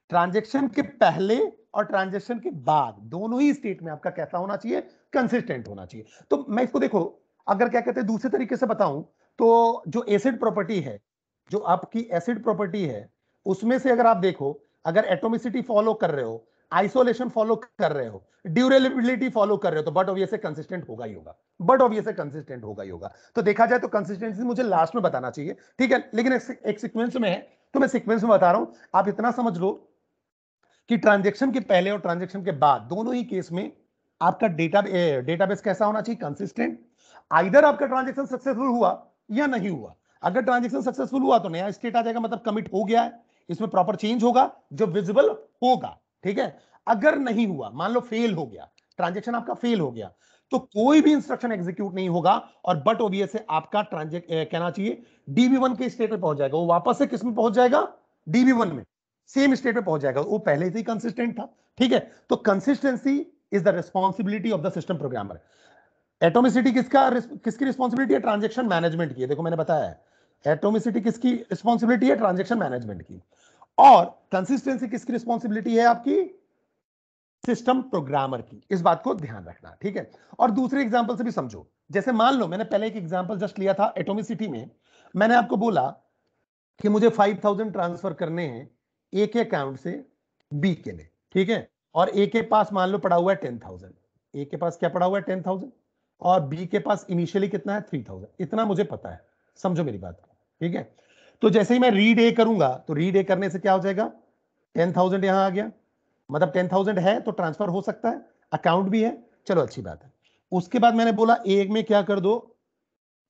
Transaction के पहले और ट्रांजेक्शन के बाद दोनों ही स्टेट में आपका कैसा होना चाहिए, कंसिस्टेंट होना चाहिए। तो मैं इसको देखो अगर क्या कहते हैं दूसरे तरीके से बताऊं तो जो एसिड प्रॉपर्टी है, जो आपकी एसिड प्रॉपर्टी है उसमें से अगर आप देखो, अगर एटोमिसिटी फॉलो कर रहे हो, आइसोलेशन फॉलो कर रहे हो, ड्यूरेबिलिटी फॉलो कर रहे हो, तो बट ऑब्वियस कंसिस्टेंट होगा ही होगा, बट ऑब्वियस कंसिस्टेंट होगा ही होगा। तो देखा जाए तो कंसिस्टेंसी मुझे लास्ट में बताना चाहिए, ठीक है, लेकिन एक सीक्वेंस में है तो मैं सीक्वेंस में बता रहा हूं, आप इतना समझ लो कि ट्रांजैक्शन के पहले और ट्रांजैक्शन के बाद दोनों ही केस में आपका डेटाबेस कैसा होना चाहिए, कंसिस्टेंट। आइदर आपका ट्रांजैक्शन सक्सेसफुल हुआ या नहीं हुआ, अगर ट्रांजैक्शन सक्सेसफुल हुआ तो नया स्टेट आ जाएगा, मतलब कमिट हो गया है, इसमें प्रॉपर चेंज होगा जो विजिबल होगा, ठीक है। अगर नहीं हुआ, मान लो फेल हो गया, ट्रांजैक्शन आपका फेल हो गया, तो कोई भी इंस्ट्रक्शन एग्जीक्यूट नहीं होगा और बट ओबीएस से आपका कहना चाहिए DB1 के स्टेट में पहुंच जाएगा, वो वापस से किस में पहुंच जाएगा, DB1 में, सेम स्टेट में पहुंच जाएगा, वो पहले से ही कंसिस्टेंट था, ठीक है। तो consistency is the responsibility of the system programmer. Atomicity किसकी रिस्पॉन्सिबिलिटी है, ट्रांजैक्शन मैनेजमेंट की, देखो मैंने बताया है एटोमिसिटी किसकी रिस्पॉन्सिबिलिटी है, ट्रांजैक्शन मैनेजमेंट की, और कंसिस्टेंसी किसकी रिस्पॉन्सिबिलिटी है, आपकी सिस्टम प्रोग्रामर की। इस बात को ध्यान रखना, ठीक है। और दूसरे एग्जांपल से भी समझो, जैसे मान लो मैंने पहले एक एग्जांपल जस्ट लिया था एटोमिसिटी में, मैंने आपको बोला कि मुझे 5000 ट्रांसफर करने हैं ए के अकाउंट से बी के लिए, ठीक है, और ए के पास मान लो पड़ा हुआ है 10,000, ए के पास क्या पड़ा हुआ है 10,000, और बी के पास इनिशियली कितना है 3,000, इतना मुझे पता है, समझो मेरी बात को, ठीक है। तो जैसे ही मैं रीड ए करूंगा तो रीड ए करने से क्या हो जाएगा, 10,000 यहां आ गया, मतलब 10,000 है तो ट्रांसफर हो सकता है, अकाउंट भी है, चलो अच्छी बात है। उसके बाद मैंने बोला ए में क्या कर दो,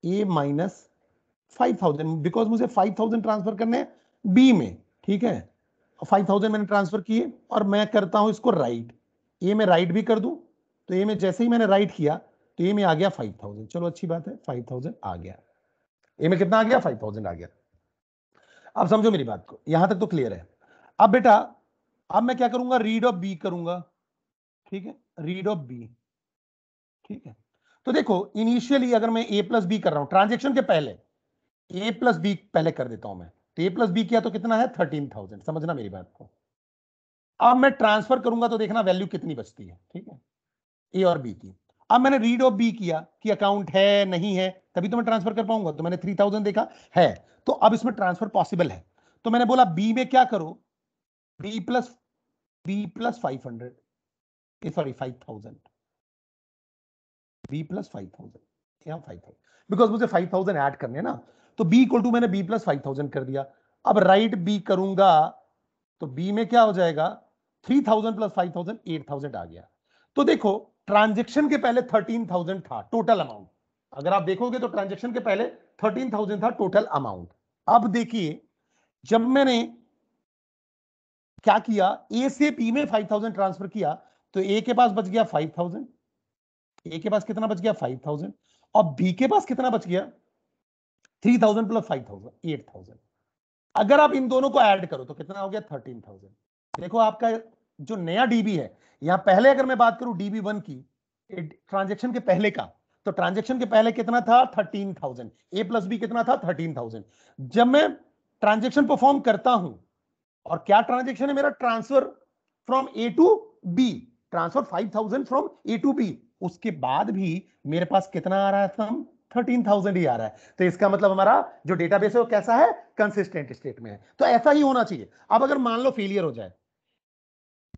ए माइनस 5,000, बिकॉज मुझे 5,000 ट्रांसफर करने हैं बी में, ठीक है, 5,000 मैंने ट्रांसफर किए और मैं करता हूं इसको राइट, ए में राइट भी कर दूं, तो ए में जैसे ही मैंने राइट किया तो ए में आ गया 5,000, चलो अच्छी बात है 5,000 आ गया, ए में कितना आ गया 5,000 आ गया। अब समझो मेरी बात को, यहां तक तो क्लियर है। अब बेटा अब मैं क्या करूंगा, रीड ऑफ बी करूंगा, ठीक है, रीड ऑफ बी, ठीक है। तो देखो इनिशियली अगर मैं ए प्लस बी कर रहा हूं ट्रांजेक्शन के पहले, ए प्लस बी पहले कर देता हूं मैं, तो ए प्लस बी किया तो कितना है 13,000, समझना मेरी बात को। अब मैं ट्रांसफर करूंगा तो देखना वैल्यू कितनी बचती है, ठीक है, ए और बी की। अब मैंने रीड ऑफ बी किया कि अकाउंट है नहीं है, तभी तो मैं ट्रांसफर कर पाऊंगा, तो मैंने 3,000 देखा है, तो अब इसमें ट्रांसफर पॉसिबल है, तो मैंने बोला बी में क्या करो, B plus 500, sorry 5,000, B plus 5,000, यहाँ 5,000, बिकॉज मुझे 5,000 ऐड करने हैं ना, तो बी इक्वल टू मैंने बी प्लस 5,000 कर दिया। अब राइट बी करूंगा तो बी में क्या हो जाएगा, 3,000 प्लस 5,000 8,000 आ गया। तो देखो ट्रांजेक्शन के पहले 13,000 था टोटल अमाउंट, अगर आप देखोगे तो ट्रांजेक्शन के पहले 13,000 था टोटल अमाउंट। अब देखिए जब मैंने क्या किया, ए से बी में 5,000 ट्रांसफर किया, तो ए के पास बच गया 5,000, ए के पास कितना बच गया 5,000, और बी के पास कितना बच गया 3,000 प्लस 5,000 8,000। अगर आप इन दोनों को ऐड करो तो कितना हो गया 13,000। देखो आपका जो नया डीबी है, यहां पहले अगर मैं बात करूं डीबी 1 की ट्रांजेक्शन के पहले का, तो ट्रांजेक्शन के पहले कितना था 13,000, ए प्लस बी कितना था 13,000। जब मैं ट्रांजेक्शन परफॉर्म करता हूं, और क्या ट्रांजेक्शन है मेरा, transfer from A to B, transfer 5,000 from A to B, उसके बाद भी मेरे पास कितना आ रहा है, 13,000 ही आ रहा है। तो इसका मतलब हमारा जो डेटाबेस है वो कैसा है, कंसिस्टेंट स्टेट में है। तो ऐसा ही होना चाहिए। अब अगर मान लो फेलियर हो जाए,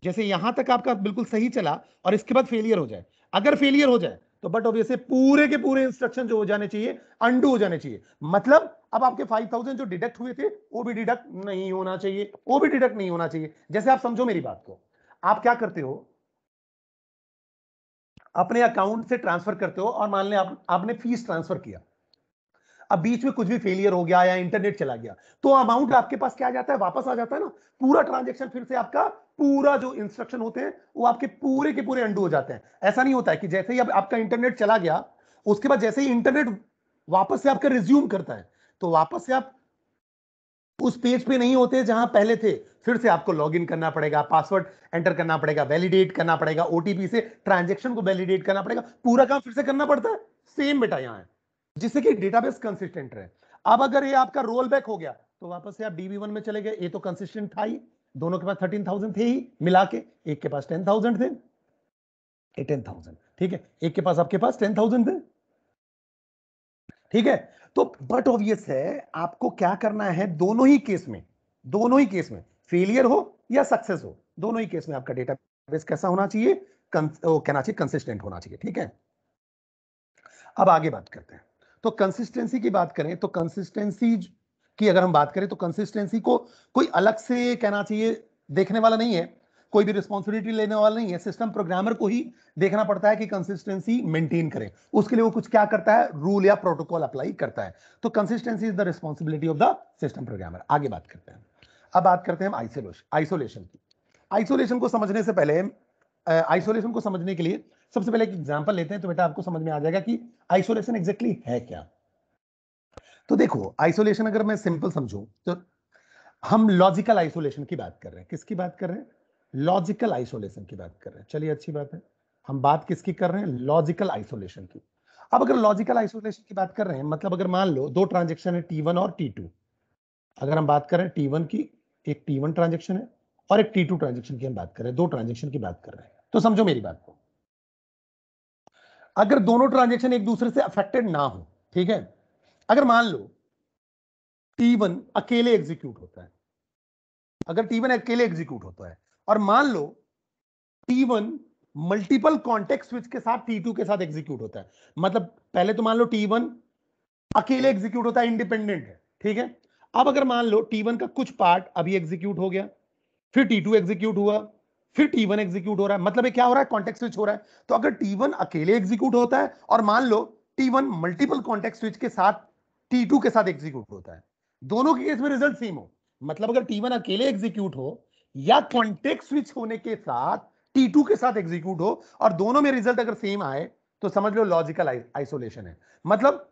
जैसे यहां तक आपका बिल्कुल सही चला और इसके बाद फेलियर हो जाए, अगर फेलियर हो जाए तो बट ऑब्वियसली पूरे के पूरे इंस्ट्रक्शन जो हो जाने चाहिए अंडू हो जाने चाहिए। मतलब अब आपके 5,000 जो डिडक्ट हुए थे वो भी डिडक्ट नहीं होना चाहिए, वो भी डिडक्ट नहीं होना चाहिए। जैसे आप समझो मेरी बात को, आप क्या करते हो, अपने अकाउंट से ट्रांसफर करते हो और मान लें आपने फीस ट्रांसफर किया, अब बीच में कुछ भी फेलियर हो गया या इंटरनेट चला गया, तो अमाउंट आपके पास क्या आ जाता है, वापस आ जाता है ना। पूरा ट्रांजेक्शन फिर से आपका, पूरा जो इंस्ट्रक्शन होते हैं वो आपके पूरे के पूरे अंडू हो जाते हैं। ऐसा नहीं होता है कि जैसे ही अब आपका इंटरनेट चला गया, उसके बाद जैसे ही इंटरनेट वापस से आपका रिज्यूम करता है, तो वापस से आप उस पेज पे नहीं होते जहां पहले थे। फिर से आपको लॉगिन करना पड़ेगा, पासवर्ड एंटर करना पड़ेगा, वैलिडेट करना पड़ेगा, ओटीपी से ट्रांजेक्शन को वैलिडेट करना पड़ेगा, पूरा काम फिर से करना पड़ता है। सेम बेटा यहां है, जिससे कि डेटाबेस कंसिस्टेंट रहे। अब अगर ये आपका रोल बैक हो गया तो वापस से आप DB1 में चले गए, ये तो कंसिस्टेंट था ही, दोनों के पास 13,000 थे ही मिला के, एक के पास 10,000 थे, 10,000 ठीक है, एक के पास आपके पास 10,000 थे, ठीक है। तो बट ऑब्वियस है आपको क्या करना है, दोनों ही केस में, दोनों ही केस में फेलियर हो या सक्सेस हो, दोनों ही केस में आपका डेटाबेस कैसा होना चाहिए, कहना चाहिए कंसिस्टेंट होना चाहिए, ठीक है। अब आगे बात करते हैं। तो कंसिस्टेंसी की बात करें तो कंसिस्टेंसी की अगर हम बात करें तो कंसिस्टेंसी को कोई अलग से कहना चाहिए देखने वाला नहीं है, कोई भी रिस्पॉन्सिबिलिटी लेने वाला नहीं है, सिस्टम प्रोग्रामर को ही देखना पड़ता है कि कंसिस्टेंसी मेंटेन करें। उसके लिए वो कुछ क्या करता है, रूल या प्रोटोकॉल अप्लाई करता है। तो consistency is the responsibility of the system programmer. आगे बात करते हैं। अब बात करते हैं हम आइसोलेशन की। आइसोलेशन को समझने से पहले, आइसोलेशन को समझने के लिए सबसे पहले एक एग्जांपल लेते हैं, तो बेटा आपको समझ में आ जाएगा कि आइसोलेशन एग्जैक्टली है क्या। तो देखो आइसोलेशन अगर मैं सिंपल समझूं तो हम लॉजिकल आइसोलेशन की बात कर रहे हैं। किसकी बात कर रहे हैं, लॉजिकल आइसोलेशन की बात कर रहे हैं। चलिए अच्छी बात है, हम बात किसकी कर रहे हैं, लॉजिकल आइसोलेशन की। अब अगर लॉजिकल आइसोलेशन की बात कर रहे हैं, मतलब अगर मान लो दो ट्रांजेक्शन है T1 और T2, अगर हम बात करें T1 की, एक T1 ट्रांजेक्शन है और एक T2 ट्रांजेक्शन की हम बात कर रहे हैं, दो ट्रांजेक्शन की बात कर रहे हैं। तो समझो मेरी बात को, अगर दोनों ट्रांजेक्शन एक दूसरे से अफेक्टेड ना हो, ठीक है, अगर मान लो T1 अकेले एग्जीक्यूट होता है, अगर T1 अकेले एग्जीक्यूट होता है और मान लो T1 मल्टीपल कॉन्टेक्स्ट स्विच के साथ T2 के साथ एग्जीक्यूट होता है, मतलब पहले तो मान लो T1 अकेले एग्जीक्यूट होता है, इंडिपेंडेंट है, ठीक है। अब अगर मान लो T1 का कुछ पार्ट अभी एग्जीक्यूट हो गया, फिर T2 एग्जीक्यूट हुआ, फिर T1 एग्जीक्यूट हो रहा है, मतलब ये क्या हो रहा है, कॉन्टेक्स्ट स्विच हो रहा है। तो अगर T1 अकेले एग्जीक्यूट होता है और मान लो T1 मल्टीपल कॉन्टेक्स्ट स्विच के साथ T2 के साथ एग्जीक्यूट होता है, दोनों के केस में रिजल्ट सेम हो, मतलब अगर T1 अकेले एग्जीक्यूट हो या कॉन्टेक्स्ट स्विच होने के साथ T2 के साथ एग्जीक्यूट हो और दोनों में रिजल्ट अगर सेम आए, तो समझ लो लॉजिकल आइसोलेशन है। मतलब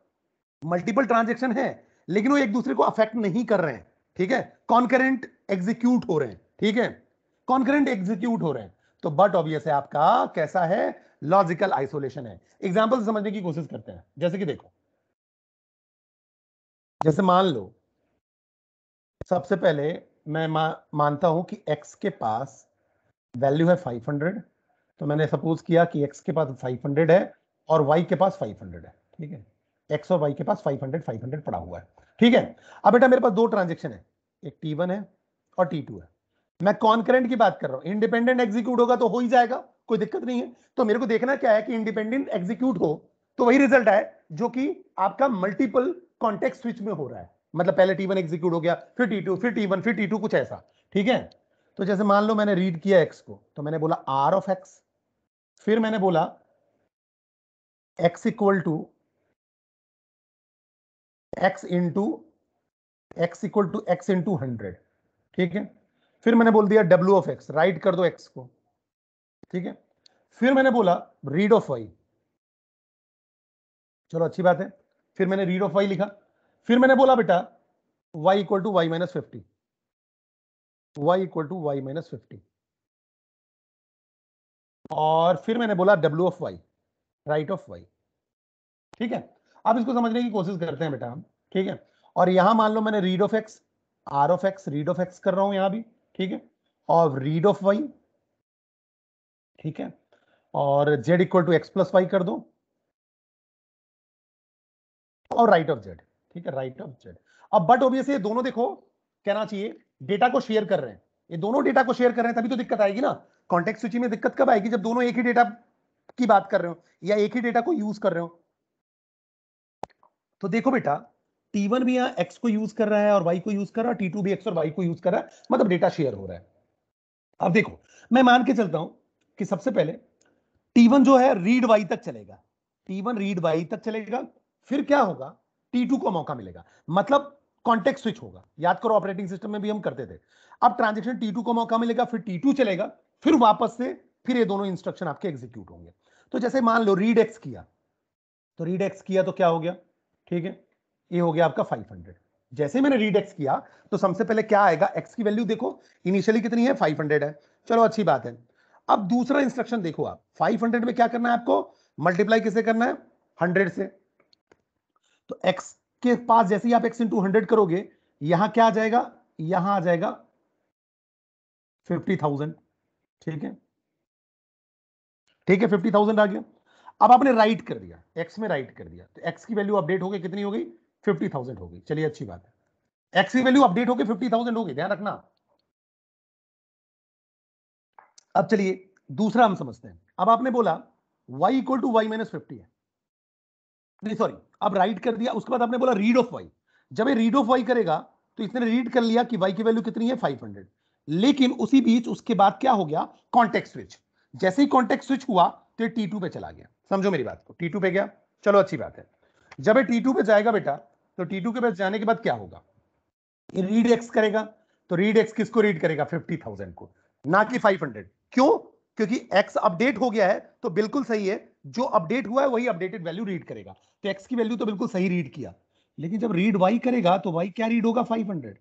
मल्टीपल ट्रांजेक्शन है लेकिन वो एक दूसरे को अफेक्ट नहीं कर रहे हैं, ठीक है, कॉन्करेंट एग्जीक्यूट हो रहे हैं, ठीक है, कॉन्करेंट एग्जीक्यूट हो रहे हैं। तो बट ऑब्वियस है आपका कैसा है, लॉजिकल आइसोलेशन है। एग्जांपल से समझने की कोशिश करते हैं, जैसे कि देखो, जैसे मान लो सबसे पहले मैं मानता हूं कि x के पास वैल्यू है 500, तो मैंने सपोज किया कि x के पास 500 है और y के पास 500 है, ठीक है, x और y के पास 500 500 पड़ा हुआ है, ठीक है। अब बेटा मेरे पास दो ट्रांजेक्शन है, एक T1 है और T2 है, मैं कॉन्करेंट की बात कर रहा हूं, इंडिपेंडेंट एग्जीक्यूट होगा तो हो ही जाएगा, कोई दिक्कत नहीं है। तो मेरे को देखना क्या है कि इंडिपेंडेंट एग्जीक्यूट हो तो वही रिजल्ट आए जो कि आपका मल्टीपल कॉन्टेक्स्ट स्विच में हो रहा है, मतलब पहले T1 एग्जीक्यूट हो गया, फिर T2, फिर T1, फिर T2, कुछ ऐसा, ठीक है। तो जैसे मान लो मैंने रीड किया x को, तो मैंने बोला r ऑफ x, फिर मैंने बोला x equal to x into x into 100, ठीक है। फिर मैंने बोल दिया w ऑफ x, राइट कर दो x को, ठीक है। फिर मैंने बोला रीड ऑफ y, चलो अच्छी बात है। फिर मैंने रीड ऑफ y लिखा। फिर मैंने बोला बेटा y equal to Y minus 50, y equal to Y minus 50। और फिर मैंने बोला w of y, write of y, ठीक है। अब इसको समझने की कोशिश करते हैं बेटा हम, ठीक है। और यहां मान लो मैंने read of x, r of x, read of x कर रहा हूं यहां भी, ठीक है। और रीड ऑफ y, ठीक है। और z equal to X plus Y कर दो, और राइट ऑफ z, ठीक है, राइट ऑफ z। अब बट ऑब्वियसली ये दोनों देखो कहना चाहिए डेटा को शेयर कर रहे हैं, ये दोनों डेटा को शेयर कर रहे हैं, तभी तो दिक्कत आएगी ना। कॉन्टेक्स्ट स्विचिंग में दिक्कत कब आएगी? जब दोनों एक ही डेटा की बात कर रहे हो या एक ही डेटा को यूज कर रहे हो। तो देखो बेटा T1 भी यहाँ x को यूज कर रहा है और y को यूज कर रहा है, T2 भी x और y को यूज कर रहा है, मतलब डेटा शेयर हो रहा है। अब देखो मैं मान के चलता हूं कि सबसे पहले T1 जो है रीड y तक चलेगा, T1 रीड y तक चलेगा। फिर क्या होगा, T2 को मौका मिलेगा, मतलब कॉन्टेक्स्ट स्विच होगा। याद करो ऑपरेटिंग सिस्टम में भी हम करते थे। अब ट्रांजेक्शन T2 को मौका मिलेगा, फिर T2 चलेगा, फिर वापस से फिर ये दोनों इंस्ट्रक्शन आपके एग्जीक्यूट होंगे। तो जैसे मान लो रीड x किया, तो रीड x किया तो क्या हो गया, ठीक है, ये हो गया आपका 500। जैसे मैंने रीड x किया तो सबसे पहले क्या आएगा, x की वैल्यू देखो इनिशियली कितनी है, 500 है, चलो अच्छी बात है। अब दूसरा इंस्ट्रक्शन देखो आप, 500 में क्या करना है आपको, मल्टीप्लाई किसे करना है, 100 से। तो x के पास जैसे ही आप x इंटू 100 करोगे, यहां क्या आ जाएगा, यहां आ जाएगा 50,000, ठीक है, ठीक है, 50,000 आ गया। अब आपने राइट कर दिया, x में राइट कर दिया, तो x की वैल्यू अपडेट हो गई, कितनी हो गई, 50,000 हो गई। चलिए अच्छी बात है, x की वैल्यू अपडेट होकर 50,000 हो गई, ध्यान रखना। अब चलिए दूसरा हम समझते हैं। अब आपने बोला y equal to Y minus 50 है, नहीं सॉरी, अब राइट कर दिया, उसके बाद आपने बोला रीड ऑफ y। जब ये रीड ऑफ y करेगा तो इसने रीड कर लिया कि y की वैल्यू कितनी है, 500। लेकिन उसी बीच उसके बाद क्या हो गया, कॉन्टेक्स्ट स्विच। जैसे ही कॉन्टेक्स्ट स्विच हुआ तो ये T2 पे चला गया, समझो मेरी बात को, T2 पे गया, चलो अच्छी बात है। जब ये T2 पे जाएगा बेटा, तो T2 के पास जाने के बाद क्या होगा, ये रीड एक्स करेगा। तो रीड एक्स किसको रीड करेगा, 50,000 को, ना कि 500। क्यों, क्योंकि एक्स अपडेट हो गया है, तो बिल्कुल सही है, जो अपडेट हुआ है वही अपडेटेड वैल्यू रीड करेगा। तो एक्स की वैल्यू तो बिल्कुल सही रीड किया। लेकिन जब रीड वाई करेगा तो वाई क्या रीड होगा, 500।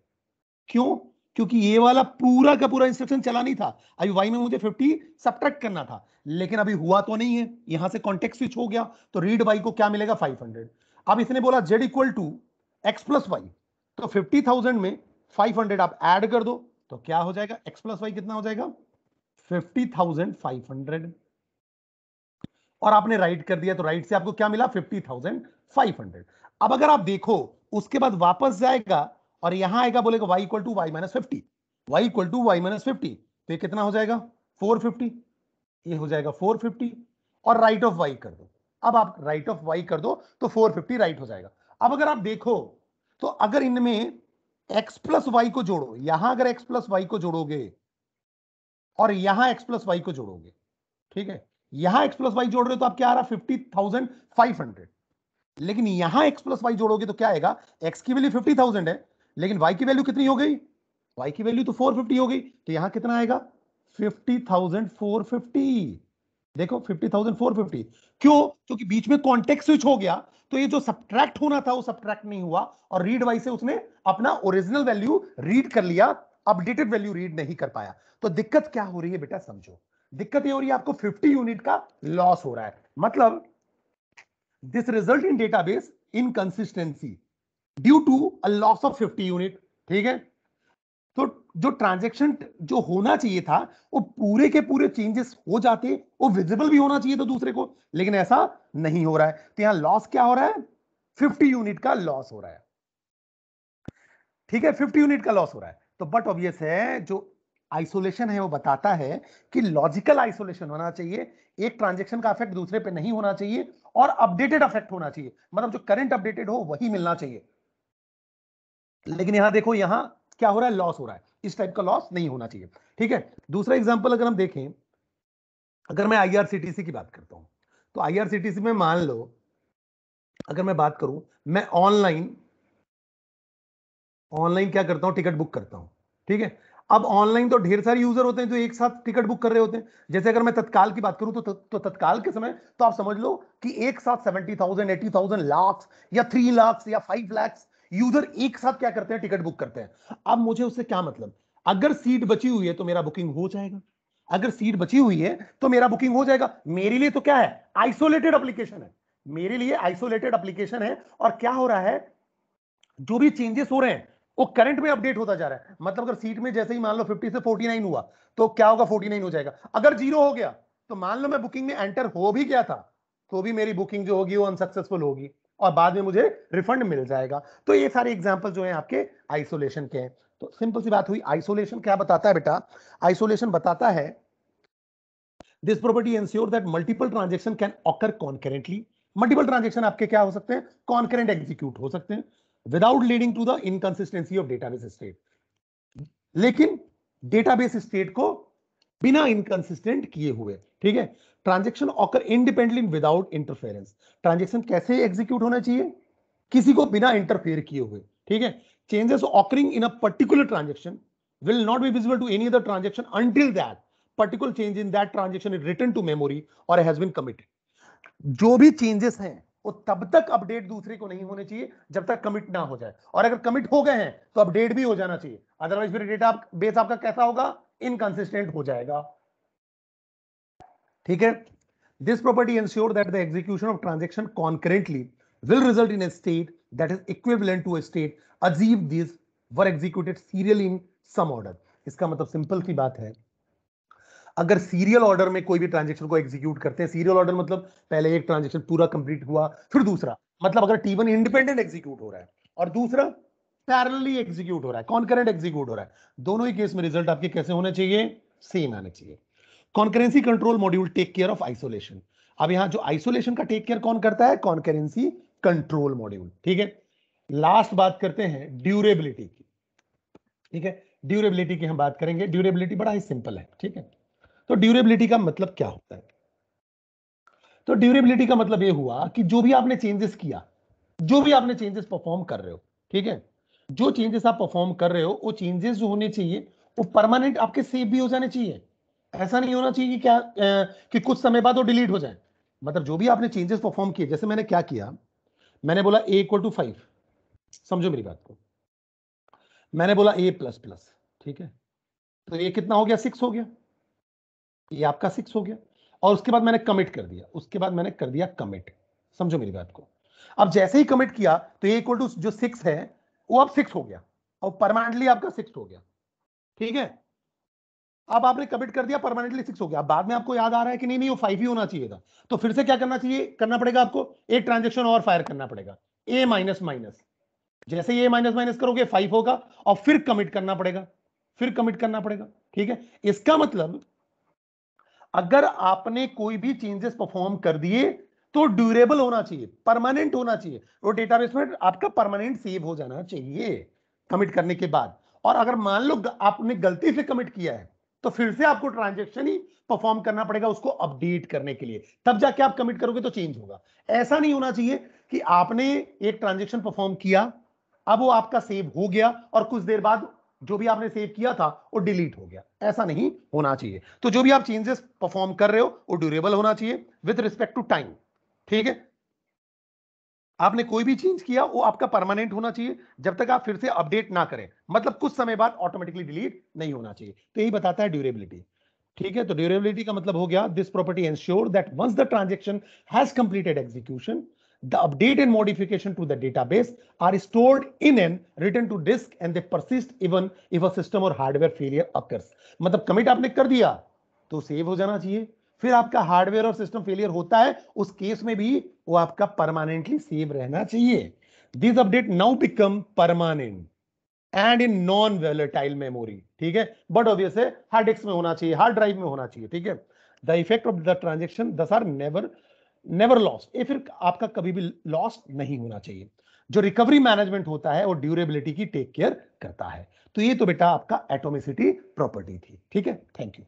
क्यों, क्योंकि ये वाला पूरा का पूरा इंस्ट्रक्शन चला नहीं था, अभी वाई में मुझे 50 सब्ट्रैक्ट करना था, लेकिन अभी हुआ तो नहीं है, यहां से कॉन्टेक्स्ट स्विच हो गया, तो रीड वाई को क्या मिलेगा, 500। अब इसने बोला Z equal to X plus Y, तो 50,000 में 500 आप ऐड कर दो, तो क्या हो जाएगा, एक्स प्लस वाई कितना हो जाएगा, 50,500। और आपने राइट कर दिया, तो राइट से आपको क्या मिला, 50,500। अब अगर आप देखो उसके बाद वापस जाएगा और यहां आएगा, बोलेगा y equal to Y minus 50, y equal to Y minus 50, तो ये कितना हो जाएगा, 450, ये हो जाएगा 450। और राइट ऑफ y कर दो, अब आप राइट ऑफ y कर दो तो 450 राइट हो जाएगा। अब अगर आप देखो तो अगर इनमें x प्लस वाई को जोड़ो, यहां अगर x प्लस वाई को जोड़ोगे और यहां x प्लस वाई को जोड़ोगे, ठीक है, यहां x प्लस वाई जोड़ रहे हो तो आप क्या आ रहा है, 50,500। लेकिन यहां x प्लस वाई जोड़ोगे तो क्या आएगा, x की वैल्यू 50,000 है, लेकिन y की वैल्यू कितनी हो गई, y की वैल्यू तो 450 हो गई, तो यहां कितना आएगा, 50,450। देखो 50,450, क्यों, क्योंकि बीच में कॉन्टेक्स्ट स्विच हो गया, तो ये जो सब्ट्रैक्ट होना था वो सब्ट्रैक्ट नहीं हुआ, और रीड वाई से उसने अपना ओरिजिनल वैल्यू रीड कर लिया, अपडेटेड वैल्यू रीड नहीं कर पाया। तो दिक्कत क्या हो रही है बेटा, समझो, दिक्कत ये हो रही है आपको 50 यूनिट का लॉस हो रहा है, मतलब this result in database inconsistency due to a loss of 50 unit, ठीक है। तो जो ट्रांजैक्शन जो होना चाहिए था वो पूरे के पूरे चेंजेस हो जाते, वो विजिबल भी होना चाहिए था दूसरे को, लेकिन ऐसा नहीं हो रहा है। तो यहां लॉस क्या हो रहा है, 50 यूनिट का लॉस हो रहा है, ठीक है, 50 यूनिट का लॉस हो रहा है। तो बट ऑब्वियस है, जो आइसोलेशन है वो बताता है कि लॉजिकल आइसोलेशन होना चाहिए, एक ट्रांजेक्शन का अफेक्ट दूसरे पे नहीं होना चाहिए, और अपडेटेड अफेक्ट होना चाहिए, मतलब जो करंट अपडेटेड हो वही मिलना चाहिए। लेकिन यहां देखो, यहां क्या हो रहा है, लॉस हो रहा है, इस टाइप का लॉस नहीं होना चाहिए, ठीक है। दूसरा एग्जांपल अगर हम देखें, अगर मैं आईआरसीटीसी की बात करता हूं, तो आईआरसीटीसी में मान लो अगर मैं बात करूं, मैं ऑनलाइन क्या करता हूं, टिकट बुक करता हूं, ठीक है। अब ऑनलाइन तो ढेर सारे यूजर होते हैं जो एक साथ टिकट बुक कर रहे होते हैं। जैसे अगर मैं तत्काल की बात करूं तो तत्काल के समय तो आप समझ लो कि एक साथ 70,000 80,000 लाख या 3 लाख या 5 लाख यूजर एक साथ क्या करते हैं, टिकट बुक करते हैं। अब मुझे उससे क्या मतलब, अगर सीट बची हुई है तो मेरा बुकिंग हो जाएगा, अगर सीट बची हुई है तो मेरा बुकिंग हो जाएगा। मेरे लिए तो क्या है, आइसोलेटेड एप्लीकेशन है, मेरे लिए आइसोलेटेड एप्लीकेशन है। और क्या हो रहा है, जो भी चेंजेस हो रहे हैं वो करंट में अपडेट होता जा रहा है। मतलब अगर सीट में जैसे ही मान लो 50 से 49 हुआ तो क्या होगा, 49 हो जाएगा। अगर जीरो हो गया तो मान लो मैं बुकिंग में एंटर हो भी गया था तो भी मेरी बुकिंग जो होगी वो अनसक्सेसफुल होगी और बाद में मुझे रिफंड मिल जाएगा। तो ये सारे एग्जांपल जो हैं आपके आइसोलेशन के हैं। तो सिंपल सी बात हुई, आइसोलेशन क्या बताता है बेटा, आइसोलेशन बताता है this property ensure that multiple transaction can occur concurrently. Multiple transaction आपके क्या हो सकते हैं, कॉन्करेंट एग्जीक्यूट हो सकते हैं without leading to the inconsistency of database state. लेकिन डेटाबेस स्टेट को बिना इनकंसिस्टेंट किए हुए, ठीक है। Transaction occur independently without interference. Transaction कैसे एग्जीक्यूट होना चाहिए, किसी को बिना इंटरफेयर किए हुए, ठीक है। Changes occurring in a particular transaction will not be visible to any other transaction until that particular change in that transaction is written to memory or has been committed। जो भी चेंजेस हैं वो तब तक अपडेट दूसरे को नहीं होने चाहिए जब तक कमिट ना हो जाए, और अगर कमिट हो गए हैं तो अपडेट भी हो जाना चाहिए, अदरवाइज फिर डेटा बेस आपका कैसा होगा, इनकंसिस्टेंट हो जाएगा, ठीक है। This property ensure that the execution of transaction concurrently will result in a state that is equivalent to a state assume these were executed serially in some order। इसका मतलब सिंपल सी बात है, अगर सीरियल ऑर्डर में कोई भी ट्रांजेक्शन को एग्जीक्यूट करते हैं, सीरियल ऑर्डर मतलब पहले एक ट्रांजेक्शन पूरा कंप्लीट हुआ फिर दूसरा, मतलब अगर T1 इंडिपेंडेंट एग्जीक्यूट हो रहा है और दूसरा पैरेलली एग्जीक्यूट हो रहा है, कॉन्करेंट एग्जीक्यूट हो रहा है, दोनों ही केस में रिजल्ट आपके कैसे होने चाहिए, सेम आने चाहिए। Concurrency control module take care of isolation. अब यहां जो आइसोलेशन का टेक केयर कौन करता है, कॉन्करेंसी कंट्रोल मॉड्यूल, ठीक है। लास्ट बात करते हैं ड्यूरेबिलिटी की, ठीक है। ड्यूरेबिलिटी की हम बात करेंगे, ड्यूरेबिलिटी बड़ा ही सिंपल है, ठीक है। तो ड्यूरेबिलिटी का मतलब क्या होता है, तो ड्यूरेबिलिटी का मतलब यह हुआ कि जो भी आपने चेंजेस किया, जो भी आपने चेंजेस परफॉर्म कर रहे हो, ठीक है, जो चेंजेस आप परफॉर्म कर रहे हो वो चेंजेस जो होने चाहिए वो परमानेंट आपके सेव भी हो जाने चाहिए। ऐसा नहीं होना चाहिए कि क्या कि कुछ समय बाद वो डिलीट हो जाए। मतलब जो भी आपने चेंजेस परफॉर्म किए, जैसे मैंने क्या किया, मैंने बोला A=5, समझो मेरी बात को, मैंने बोला A++, ठीक है। तो ये कितना हो गया, 6 हो गया, ये आपका 6 हो गया। और उसके बाद मैंने कमिट कर दिया, उसके बाद मैंने कर दिया कमिट, समझो मेरी बात को। अब जैसे ही कमिट किया तो ये इक्वल टू जो 6 है वो अब 6 हो गया और परमानेंटली आपका 6 हो गया, ठीक है। अब आपने कमिट कर दिया, परमानेंटली 6 हो गया। अब बाद में आपको याद आ रहा है कि नहीं नहीं वो 5 ही होना चाहिए था, तो फिर से क्या करना चाहिए, करना पड़ेगा आपको एक ट्रांजेक्शन और फायर करना पड़ेगा, A माइनस माइनस। जैसे ये माइनस माइनस करोगे 5 होगा और फिर कमिट करना पड़ेगा, फिर कमिट करना पड़ेगा, ठीक है। इसका मतलब अगर आपने कोई भी चेंजेस परफॉर्म कर दिए तो ड्यूरेबल होना चाहिए, परमानेंट होना चाहिए, वो डेटाबेस में आपका परमानेंट सेव हो जाना चाहिए कमिट करने के बाद। और अगर मान लो आपने गलती से कमिट किया है तो फिर से आपको ट्रांजेक्शन ही परफॉर्म करना पड़ेगा उसको अपडेट करने के लिए, तब जाके आप कमिट करोगे तो चेंज होगा। ऐसा नहीं होना चाहिए कि आपने एक ट्रांजेक्शन परफॉर्म किया, अब वो आपका सेव हो गया और कुछ देर बाद जो भी आपने सेव किया था वो डिलीट हो गया, ऐसा नहीं होना चाहिए। तो जो भी आप चेंजेस परफॉर्म कर रहे हो वो ड्यूरेबल होना चाहिए विद रिस्पेक्ट टू टाइम, ठीक है। आपने कोई भी चेंज किया वो आपका परमानेंट होना चाहिए जब तक आप फिर से अपडेट ना करें, मतलब कुछ समय बाद ऑटोमेटिकली डिलीट नहीं होना चाहिए। तो यही बताता है ड्यूरेबिलिटी, ठीक है। तो ड्यूरेबिलिटी का मतलब हो गया this property ensure that once the transaction has completed execution the update and modification to the database are stored in and written to disk and they persist even if a system or hardware failure occurs। मतलब कमिट आपने कर दिया तो सेव हो जाना चाहिए, फिर आपका हार्डवेयर और सिस्टम फेलियर होता है उस केस में भी वो आपका परमानेंटली सेव रहना चाहिए। This update now become permanent and in non volatile memory, ठीक है। बट ऑब्वियस है हार्ड डिस्क में होना चाहिए, हार्ड ड्राइव में होना चाहिए, ठीक है। The effect of the transaction दस आर नेवर लॉस्ट, ये फिर आपका कभी भी लॉस्ट नहीं होना चाहिए। जो रिकवरी मैनेजमेंट होता है वो ड्यूरेबिलिटी की टेक केयर करता है। तो ये तो बेटा आपका एटोमिसिटी प्रॉपर्टी थी, ठीक है। Thank you.